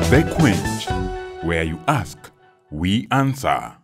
The Quench, where you ask, we answer.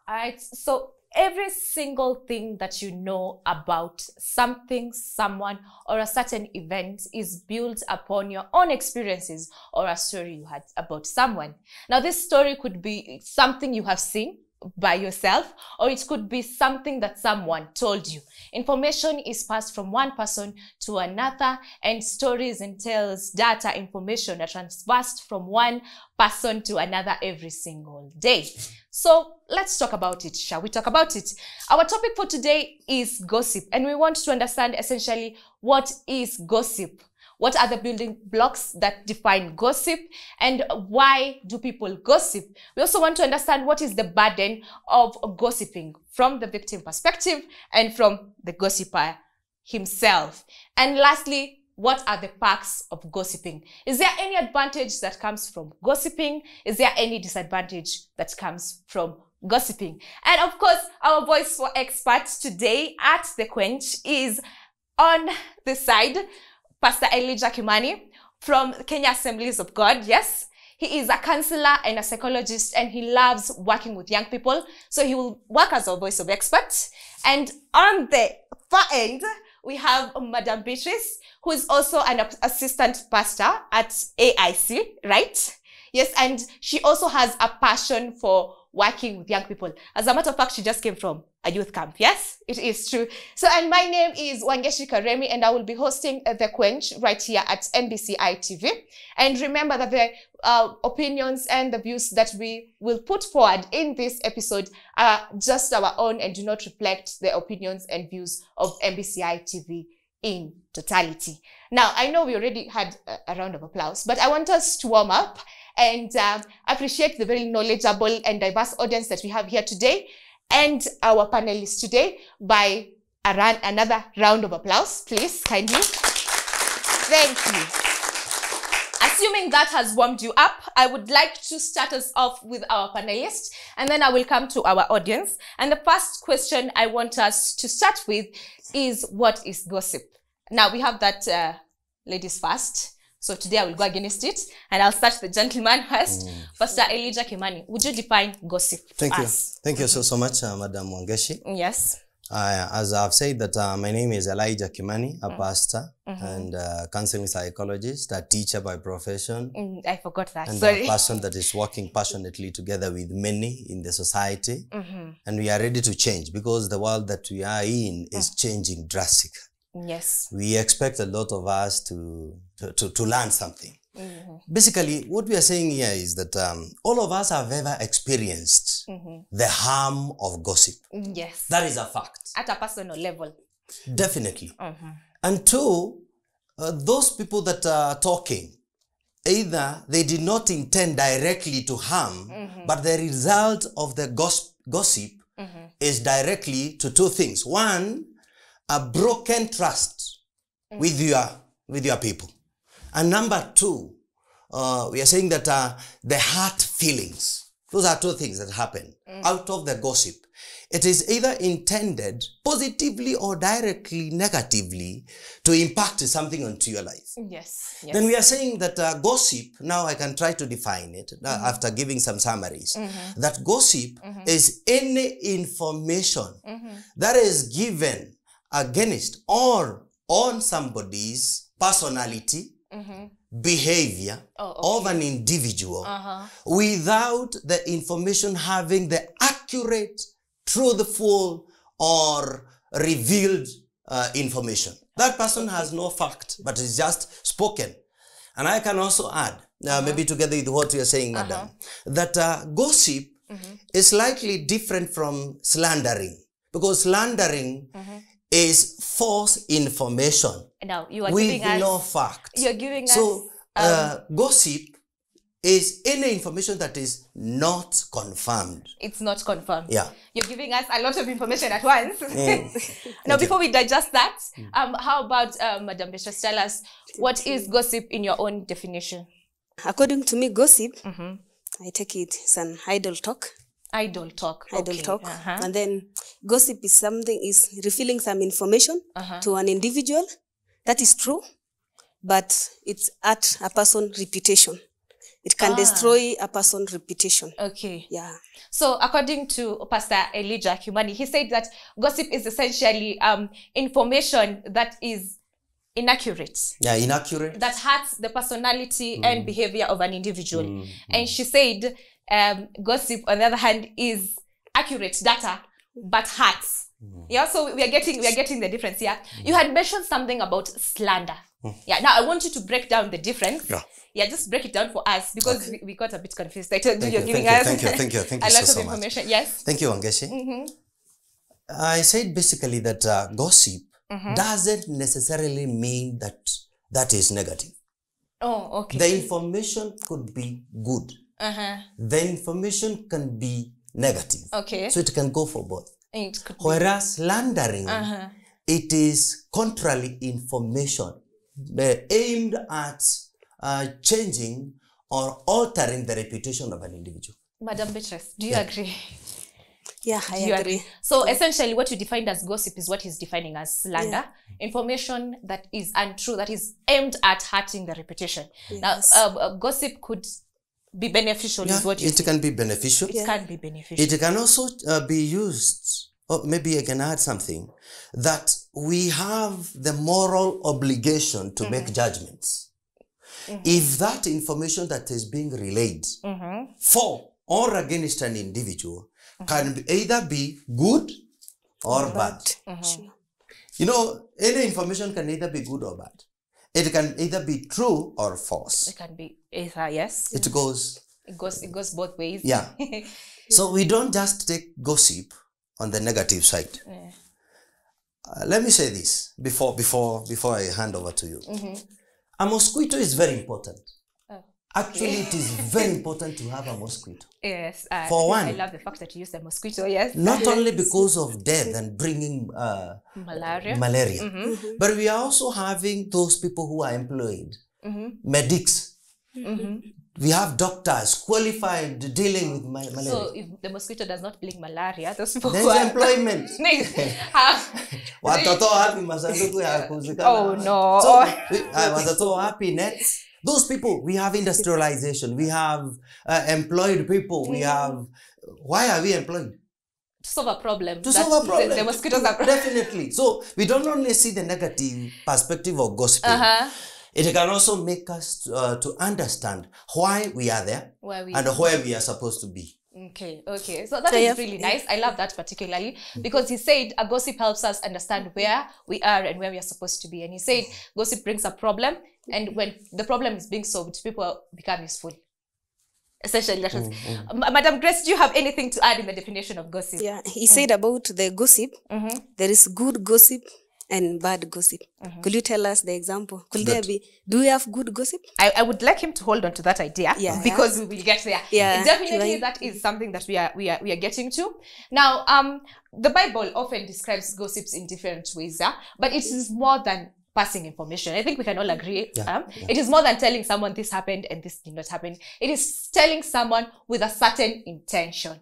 Alright, so every single thing that you know about something, someone, or a certain event is built upon your own experiences or a story you had about someone. Now, this story could be something you have seen by yourself, or it could be something that someone told you. Information is passed from one person to another, and stories entails data, information that transfers from one person to another every single day. So let's talk about it. Shall we talk about it? Our topic for today is gossip, and we want to understand essentially what is gossip. What are the building blocks that define gossip, and why do people gossip? We also want to understand what is the burden of gossiping from the victim perspective and from the gossiper himself. And lastly, what are the perks of gossiping? Is there any advantage that comes from gossiping? Is there any disadvantage that comes from gossiping? And of course, our voice for experts today at The Quench is on the side, Pastor Elijah Kimani from Kenya Assemblies of God. Yes, he is a counselor and a psychologist, and he loves working with young people. So he will work as our voice of experts. And on the far end, we have Madam Beatrice, who is also an assistant pastor at AIC, right? Yes, and she also has a passion for working with young people. As a matter of fact, she just came from a youth camp. Yes, it is true. So, and my name is KARIMI, and I will be hosting The Quench right here at NBCI TV. And remember that the opinions and the views that we will put forward in this episode are just our own and do not reflect the opinions and views of NBCI TV in totality. Now, I know we already had a round of applause, but I want us to warm up and appreciate the very knowledgeable and diverse audience that we have here today and our panelists today by another round of applause, please, kindly. Thank you. Assuming that has warmed you up, I would like to start us off with our panelists, and then I will come to our audience. And the first question I want us to start with is, what is gossip? Now, we have that ladies first. So today I will go against it, and I'll start the gentleman first. Pastor Elijah Kimani, would you define gossip? Thank you. Thank you so much, Madam Wangechi. Yes. As I've said that my name is Elijah Kimani, a pastor and counseling psychologist, a teacher by profession. I forgot that. And sorry. a person that is working passionately together with many in the society. And we are ready to change, because the world that we are in is changing drastically. Yes. We expect a lot of us to learn something. Basically, what we are saying here is that all of us have ever experienced the harm of gossip. Yes. That is a fact. At a personal level. Definitely. And two, those people that are talking, either they did not intend directly to harm, but the result of the gossip is directly to two things. One, a broken trust with your people. And number two, we are saying that the hurt feelings, those are two things that happen out of the gossip. It is either intended positively or directly negatively to impact something onto your life. Yes. Then we are saying that gossip, now I can try to define it after giving some summaries, that gossip is any information that is given against or on somebody's personality, behavior of an individual without the information having the accurate, truthful, or revealed information. That person has no fact, but it's just spoken. And I can also add, maybe together with what you are saying, madam, that gossip is slightly different from slandering, because slandering is false information. Now, you are with giving us no fact. You're giving so, us gossip is any information that is not confirmed. It's not confirmed. Yeah. You're giving us a lot of information at once. Now, before we digest that, how about Madam Beatrice, tell us, what is gossip in your own definition? According to me, gossip, I take it as an idle talk. Idle talk. Idle talk. And then gossip is revealing some information to an individual that is true, but it's at a person's reputation. It can destroy a person's reputation. Okay. Yeah. So according to Pastor Elijah KIMANI, he said that gossip is essentially information that is inaccurate. Yeah, inaccurate. That hurts the personality and behavior of an individual. And she said gossip, on the other hand, is accurate data, but hurts. Yeah, so we are getting the difference here. You had mentioned something about slander. Yeah, now I want you to break down the difference. Yeah, just break it down for us, because we got a bit confused. I told you you're giving us thank you a lot of information. Much. Yes. Thank you, Wangechi. I said basically that gossip doesn't necessarily mean that is negative. Oh, okay. The information could be good. The information can be negative. Okay. So it can go for both. It could Whereas slandering, it is contrary information aimed at changing or altering the reputation of an individual. Madam Beatrice, do you agree? Yeah, I Do you agree. So essentially what you defined as gossip is what he's defining as slander. Information that is untrue, that is aimed at hurting the reputation. Yes. Now, gossip could be beneficial, is what you It say. can be beneficial. It can be beneficial. It can also be used, or maybe I can add something, that we have the moral obligation to make judgments. If that information that is being relayed for or against an individual can either be good or bad. You know, any information can either be good or bad. It can either be true or false. It can be either, yes. It goes both ways. Yeah. So we don't just take gossip on the negative side. Let me say this before I hand over to you. A mosquito is very important. Actually, it is very important to have a mosquito. Yes. For one, I love the fact that you use the mosquito, yes. not only because of death and bringing malaria, but we are also having those people who are employed, medics. We have doctors qualified dealing with malaria. So if the mosquito does not bring malaria, those people there's employment. Watoto wapi masanduku ya kuzika? Oh no. So, watoto wapi nets? Those people, we have industrialization, we have employed people, we have... Why are we employed? To solve a problem. To solve a problem. The mosquitoes are... Definitely. So we don't only see the negative perspective of gossiping. It can also make us to understand why we are there and where we are supposed to be. Okay. So that is really nice. I love that particularly because he said a gossip helps us understand where we are and where we are supposed to be. And he said gossip brings a problem, and when the problem is being solved, people become useful. Essentially, that was... Madam Grace, do you have anything to add in the definition of gossip? Yeah, he said about the gossip, there is good gossip and bad gossip. Could you tell us the example? Could there be, do we have good gossip? I would like him to hold on to that idea because we will get there. Definitely that is something that we are getting to. Now, the Bible often describes gossips in different ways, but it is more than passing information. I think we can all agree. It is more than telling someone this happened and this did not happen. It is telling someone with a certain intention.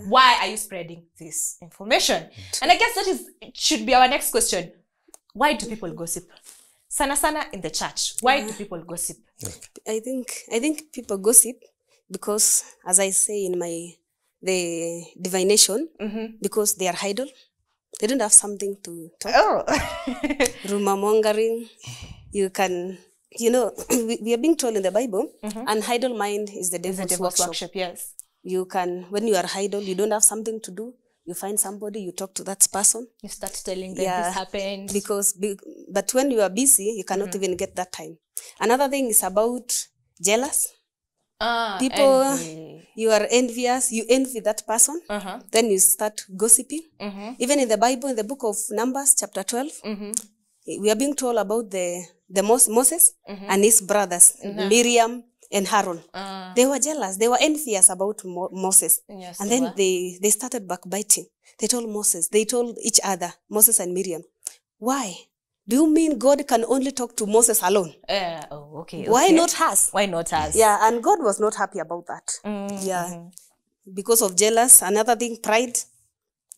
Why are you spreading this information? And I guess it should be our next question. Why do people gossip? Sana in the church. Why do people gossip? I think people gossip because, as I say in the divination, because they are idle. They don't have something to talk. Rumor mongering. You can, we are being told in the Bible, an idle mind is the devil's workshop. Yes. You can, when you are idle, you don't have something to do. You find somebody, you talk to that person. You start telling them this happened. But when you are busy, you cannot even get that time. Another thing is about jealous. People, envy. You are envious, you envy that person, then you start gossiping. Even in the Bible, in the book of Numbers, chapter 12, we are being told about the Moses and his brothers, Miriam and Aaron. They were jealous, they were envious about Moses. Yes, and then they started backbiting. They told each other, Moses and Miriam, why? Do you mean God can only talk to Moses alone? Why not us? Why not us? Yeah, and God was not happy about that. Because of jealous. Another thing, pride.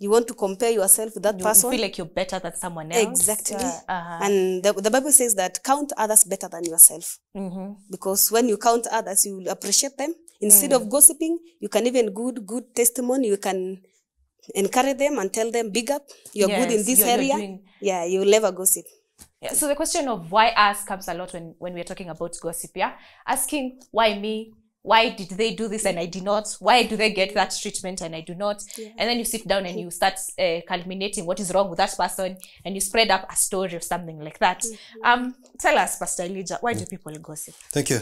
You want to compare yourself with that person. You feel like you're better than someone else. Exactly. And the Bible says that count others better than yourself. Because when you count others, you will appreciate them. Instead of gossiping, you can even good testimony. You can encourage them and tell them, big up, you're good in this area. Yeah, you'll never gossip. Yeah, so the question of why us comes a lot when we're talking about gossip, yeah? Asking, why me? Why did they do this and I did not? Why do they get that treatment and I do not? Yeah. And then you sit down and you start culminating what is wrong with that person and you spread up a story or something like that. Tell us, Pastor Elijah, why do people gossip? Thank you.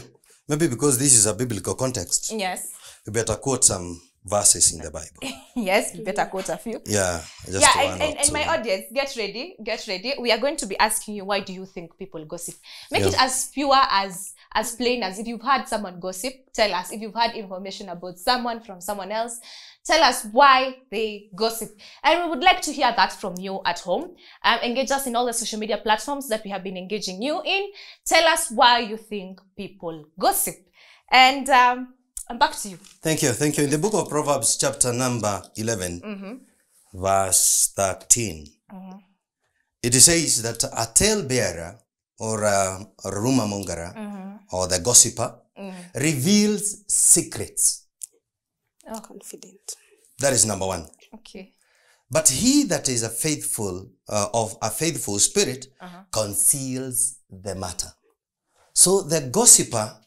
Maybe because this is a biblical context. Yes. We better quote some verses in the Bible. Yes, we better quote a few. Yeah. And my audience, get ready. We are going to be asking you, why do you think people gossip? Make it as pure, as plain as if you've heard someone gossip, tell us. If you've heard information about someone from someone else, tell us why they gossip. And we would like to hear that from you at home. Engage us in all the social media platforms that we have been engaging you in. Tell us why you think people gossip. And I'm back to you. Thank you. In the book of Proverbs, chapter number 11, verse 13, it says that a talebearer or a rumor monger or the gossiper reveals secrets. Oh, confident. That is number one. Okay. But he that is of a faithful spirit conceals the matter. So the gossiper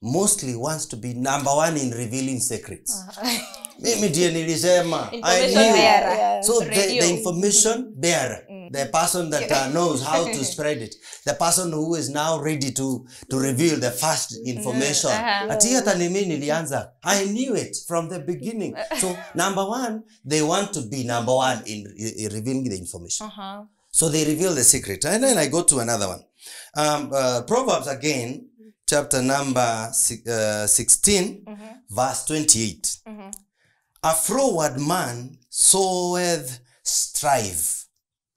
mostly wants to be number one in revealing secrets. Mimi ndiye nilisema. So the information bearer, the person that knows how to spread it, the person who is now ready to reveal the first information. Hata mimi nilianza. I knew it from the beginning. So number one, they want to be number one in revealing the information. So they reveal the secret. And then I go to another one. Proverbs again, chapter number 16, verse 28. A froward man soweth strife.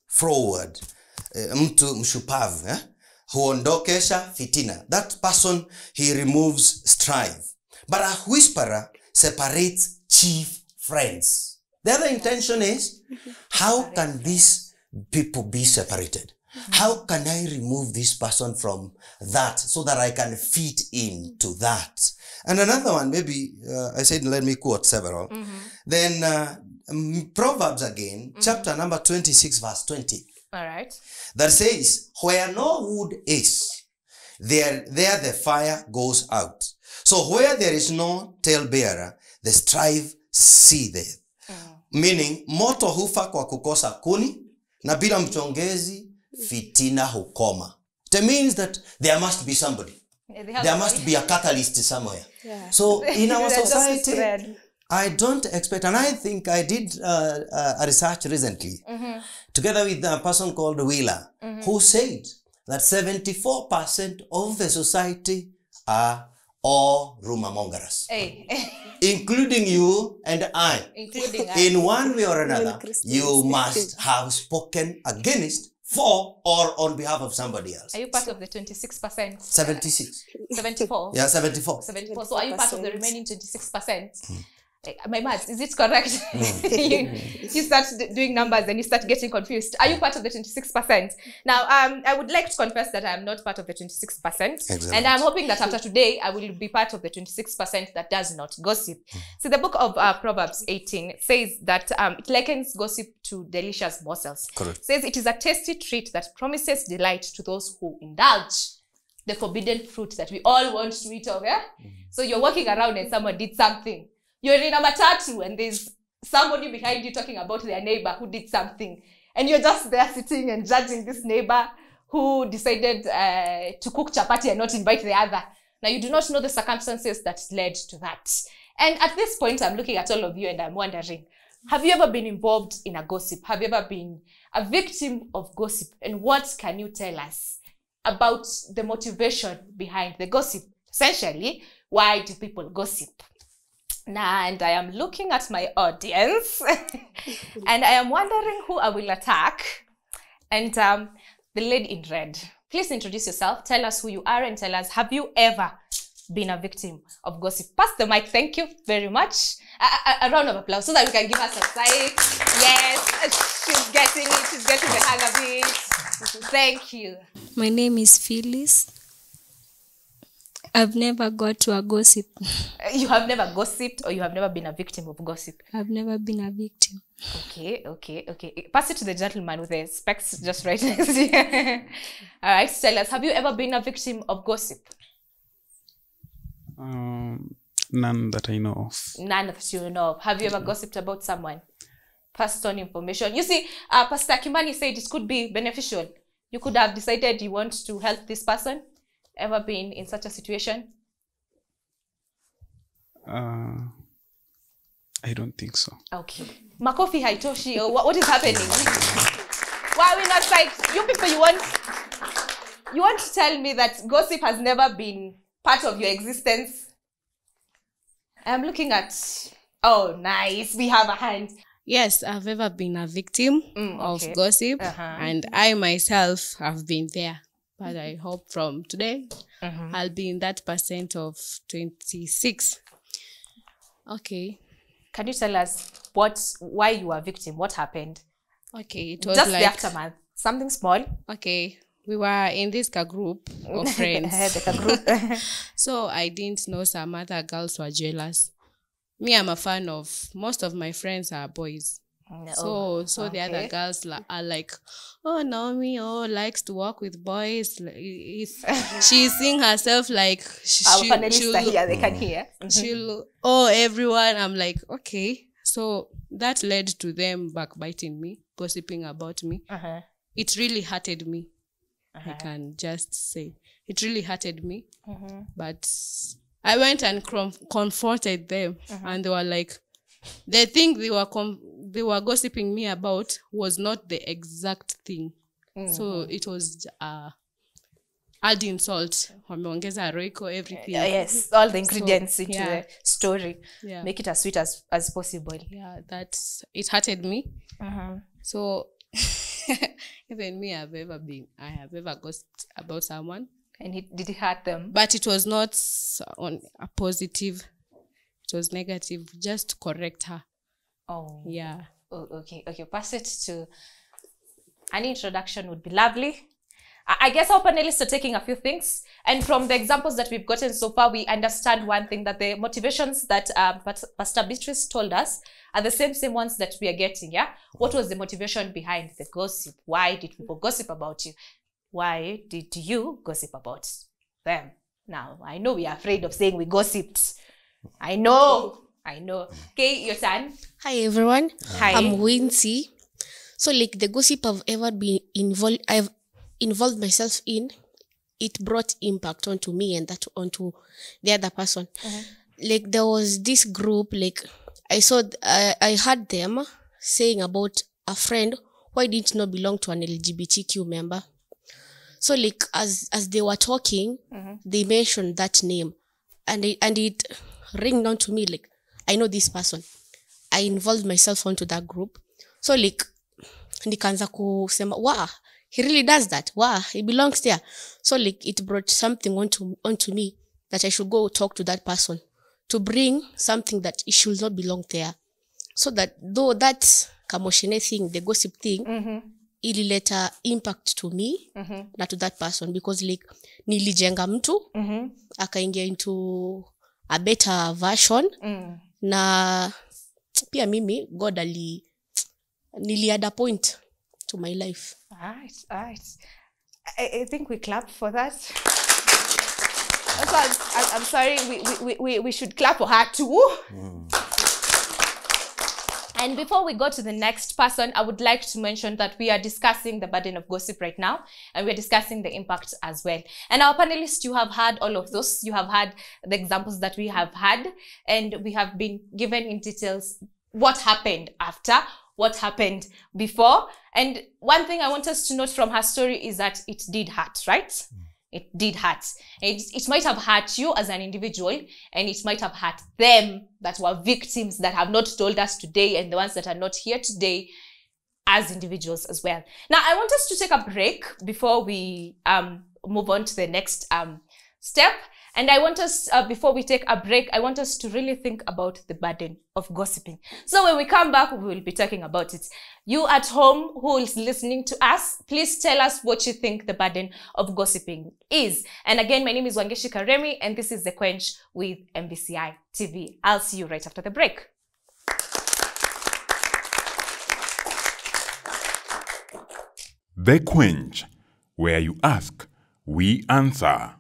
Froward. Mtu mshupavu. Huondokesha fitina. That person, he removes strife. But a whisperer separates chief friends. The other intention is, how can these people be separated? How can I remove this person from that so that I can fit into that? And another one, maybe, I said, let me quote several. Then Proverbs again, chapter number 26, verse 20. All right. That says, where no wood is, there the fire goes out. So where there is no talebearer, the strife seetheth. Meaning, moto hufa kwa kukosa kuni, na bila mchongezi, fitina hukoma. It means that there must be somebody. There must be a catalyst somewhere. So in our society, I don't expect, and I think I did a research recently, together with a person called Wheeler, who said that 74% of the society are all rumor mongers. Including you and I. Including in one way or another, you must have spoken against, for, or on behalf of somebody else. Are you part of the 26%? 76. 74? Yeah, 74. 74. So are you part of the remaining 26%? My maths, is it correct? You start doing numbers and you start getting confused. Are you part of the 26%? Now, I would like to confess that I am not part of the 26%. Excellent. And I'm hoping that after today, I will be part of the 26% that does not gossip. So the book of Proverbs 18 says that it likens gossip to delicious morsels. Correct. It says it is a tasty treat that promises delight to those who indulge the forbidden fruit that we all want to eat of. Yeah? So you're walking around and someone did something. You're in a matatu and there's somebody behind you talking about their neighbor who did something. And you're just there sitting and judging this neighbor who decided to cook chapati and not invite the other. Now, you do not know the circumstances that led to that. And at this point, I'm looking at all of you and I'm wondering, have you ever been involved in a gossip? Have you ever been a victim of gossip? And what can you tell us about the motivation behind the gossip? Essentially, why do people gossip? And I am looking at my audience and I am wondering who I will attack. And the lady in red, please introduce yourself. Tell us who you are and tell us, have you ever been a victim of gossip? Pass the mic. Thank you very much. A round of applause so that we can give her some side. Yes, she's getting it. She's getting the hang of it. Thank you. My name is Phyllis. I've never got to a gossip. You have never gossiped, or you have never been a victim of gossip? I've never been a victim. Okay. Pass it to the gentleman with the specs just right next to you. All right, tell us, have you ever been a victim of gossip? None that I know of. None that you know of. Have you ever gossiped about someone? Passed on information. You see, Pastor Kimani said it could be beneficial. You could have decided you want to help this person. Ever been in such a situation? I don't think so. Okay. Makofi haitoshi. What is happening? Why are we not like you people? You want to tell me that gossip has never been part of your existence? I'm looking at. Oh, nice. We have a hand. Yes, I've ever been a victim of gossip, and I myself have been there. But I hope from today, I'll be in that percent of 26. Okay. Can you tell us why you were a victim? What happened? Okay, it was just like the aftermath. Something small. Okay, we were in this group of friends. So I didn't know some other girls were jealous. Me, I'm a fan of, most of my friends are boys. So the other girls are like, oh, Naomi, likes to work with boys. She's seeing herself like our panelists are here, they can hear. She'll everyone. I'm like, okay. So that led to them backbiting me, gossiping about me. It really hurted me. I can just say it really hurted me. But I went and confronted them, and they were like, the thing they were gossiping me about was not the exact thing. So it was add insult, wameongeza roiko, everything. Yes, all the ingredients into the story. Yeah. Make it as sweet as possible. Yeah, it hurted me. So even me, I have ever gossiped about someone. And did it hurt them? But it was not on a positive. It was negative, just to correct her. Oh. Yeah. Oh, okay. Pass it to... An introduction would be lovely. I guess our panelists are taking a few things. And from the examples that we've gotten so far, we understand one thing, that the motivations that Pastor Beatrice told us are the same ones that we are getting, yeah? What was the motivation behind the gossip? Why did people gossip about you? Why did you gossip about them? Now, I know we are afraid of saying we gossiped. I know. Okay, your turn. Hi, everyone. Hi. I'm Wincy. So, like, the gossip I've ever been involved myself in, it brought impact onto me and that onto the other person. Like, there was this group, like, I heard them saying about a friend who didn't not belong to an LGBTQ member. So, like, as they were talking, they mentioned that name, and it ringed on to me, like, I know this person. I involved myself onto that group. So, like, nikaanza kusema, wow, he really does that. Wow, he belongs there. So, like, it brought something onto me that I should go talk to that person to bring something that it should not belong there. So that though that kamoshene thing, the gossip thing, ilileta impact to me, na to that person, because, like, nilijenga mtu, akaingia into a better version, na pia mimi, God nili add a point to my life. All right. I think we clap for that. I'm sorry, we should clap for her too. And before we go to the next person, I would like to mention that we are discussing the burden of gossip right now, and we're discussing the impact as well. And our panelists, you have heard all of those. You have had the examples that we have had, and we have been given in details what happened after, what happened before. And one thing I want us to note from her story is that it did hurt, right? It did hurt. It might have hurt you as an individual, and it might have hurt them that were victims that have not told us today, and the ones that are not here today as individuals as well. Now, I want us to take a break before we move on to the next step. And I want us, before we take a break, I want us to really think about the burden of gossiping. So when we come back, we will be talking about it. You at home who is listening to us, please tell us what you think the burden of gossiping is. And again, my name is Wangechi Karimi, and this is The Quench with MBCI TV. I'll see you right after the break. The Quench, where you ask, we answer.